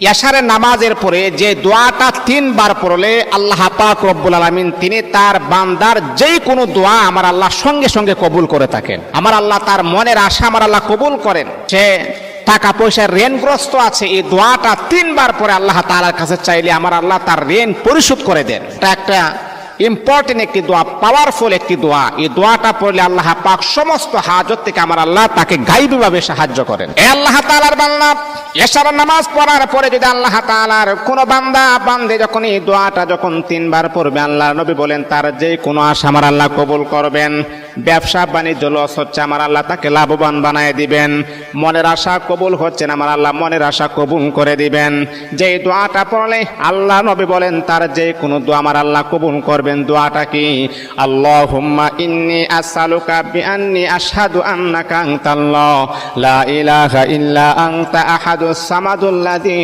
এশারের নামাজের পরে যে দোয়াটা 3 বার পড়লে আল্লাহ পাক রব্বুল আলামিন তিনি তার বান্দার যেই কোনো দোয়া আমার আল্লাহ সঙ্গে সঙ্গে কবুল করে থাকেন। আমার আল্লাহ তার মনের আশা আমার আল্লাহ কবুল করেন। সে টাকা পয়সার ঋণগ্রস্ত আছে, এই দোয়াটা 3 বার পরে আল্লাহ তাআলার কাছে চাইলে আমার আল্লাহ তার ঋণ পরিশোধ করে দেন। এটা একটা ইম্পর্টেন্ট একটি দোয়া, পাওয়ারফুল একটি দোয়া। এই দোয়াটা পড়লে আল্লাহ পাক সমস্ত হাজত থেকে আমার আল্লাহ তাকে গায়বীভাবে সাহায্য করেন। এ আল্লাহ তাআলার বান্দা, এশার নামাজ পড়ার পরে যদি আল্লাহ তাআলার কোন বান্দা বান্দে যখন এই দোয়াটা যখন 3 বার পড়বে, আল্লাহ নবী বলেন তার যে কোনো আশা আমার আল্লাহ কবুল করবেন। ব্যবসা বাণিজ্য লস হচ্ছে, আমার আল্লাহ তাকে লাভবান বানায় দিবেন। মনের আশা কবুল হচ্ছে না, আমার আল্লাহ মনের আশা কবুল করে দিবেন। যে দোয়াটা পড়লে আল্লাহ নবী বলেন তার যে কোনো দোয়া আমার আল্লাহ কবুল করবেন। দোয়াটা কি? আল্লাহুম্মা ইন্নী আসআলুকা বিআন্নী আশহাদু আন্নাকা আনতাল্লাহ লা ইলাহা ইল্লা আনতা আহাদুস সামাদুল্লাযী